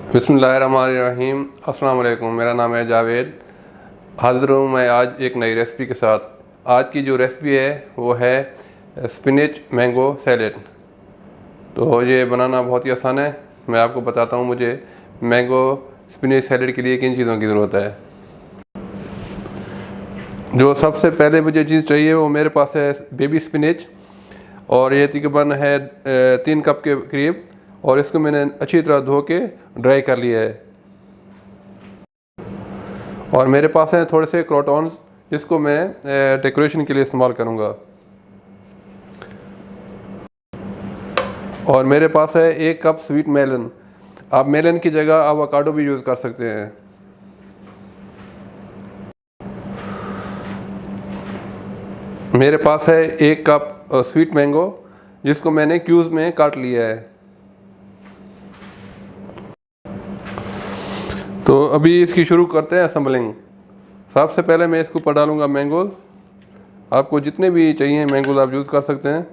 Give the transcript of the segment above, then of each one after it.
बिस्मिल्लाहिर्रहमानिर्रहीम। अस्सलाम वालेकुम। मेरा नाम है जावेद। हाज़िर हूँ मैं आज एक नई रेसिपी के साथ। आज की जो रेसिपी है वो है स्पिनच मैंगो सैलेड। तो ये बनाना बहुत ही आसान है। मैं आपको बताता हूँ मुझे मैंगो स्पिनच सैलेड के लिए किन चीज़ों की ज़रूरत है। जो सबसे पहले मुझे चीज़ चाहिए वो मेरे पास है बेबी स्पिनच, और ये तकरीबन है 3 कप के करीब, और इसको मैंने अच्छी तरह धो के ड्राई कर लिया है। और मेरे पास हैं थोड़े से क्रोटॉन्स जिसको मैं डेकोरेशन के लिए इस्तेमाल करूँगा। और मेरे पास है 1 कप स्वीट मेलन। आप मेलन की जगह एवोकाडो भी यूज़ कर सकते हैं। मेरे पास है 1 कप स्वीट मैंगो जिसको मैंने क्यूब्स में काट लिया है। तो अभी इसकी शुरू करते हैं असम्बलिंग। सबसे पहले मैं इसके ऊपर डालूंगा मैंगोज़। आपको जितने भी चाहिए मैंगोज़ आप यूज़ कर सकते हैं।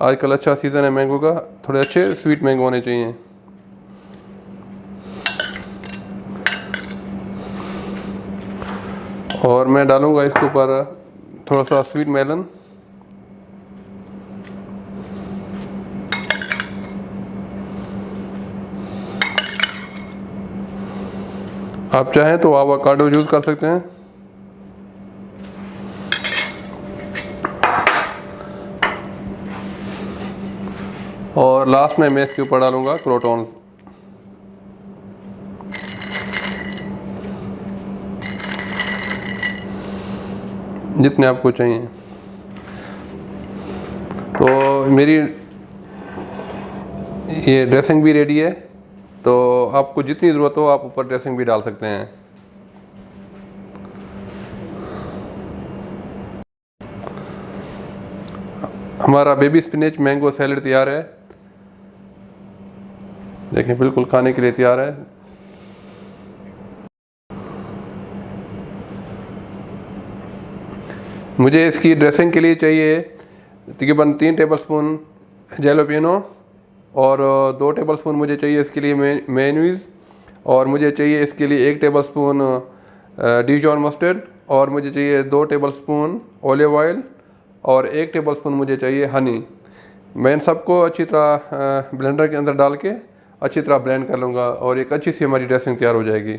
आजकल अच्छा सीज़न है मैंगो का, थोड़े अच्छे स्वीट मैंगो होने चाहिए। और मैं डालूंगा इसके ऊपर थोड़ा सा स्वीट मेलन। आप चाहें तो एवोकाडो यूज़ कर सकते हैं। और लास्ट में मैं इसके ऊपर डालूंगा क्रोटॉन्स। जितने आपको चाहिए। तो मेरी ये ड्रेसिंग भी रेडी है, तो आपको जितनी ज़रूरत हो आप ऊपर ड्रेसिंग भी डाल सकते हैं। हमारा बेबी स्पिनच मैंगो सैलेड तैयार है। देखें, बिल्कुल खाने के लिए तैयार है। मुझे इसकी ड्रेसिंग के लिए चाहिए तकरीबन 3 टेबलस्पून जैलोपिनो, और 2 टेबलस्पून मुझे चाहिए इसके लिए मेयोनीज़, और मुझे चाहिए इसके लिए 1 टेबलस्पून डिजॉन मस्टर्ड, और मुझे चाहिए 2 टेबलस्पून ऑलिव ऑयल, और 1 टेबलस्पून मुझे चाहिए हनी। मैं इन सबको अच्छी तरह ब्लेंडर के अंदर डाल के अच्छी तरह ब्लेंड कर लूँगा, और एक अच्छी सी हमारी ड्रेसिंग तैयार हो जाएगी।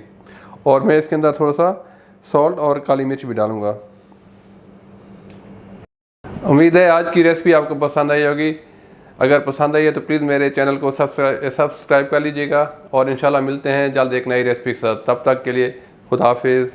और मैं इसके अंदर थोड़ा सा सॉल्ट और काली मिर्च भी डालूँगा। उम्मीद है आज की रेसिपी आपको पसंद आई होगी। अगर पसंद आई है तो प्लीज़ मेरे चैनल को सब्सक्राइब कर लीजिएगा, और इंशाल्लाह मिलते हैं जल्द एक नई रेसिपी के साथ। तब तक के लिए खुदा हाफिज़।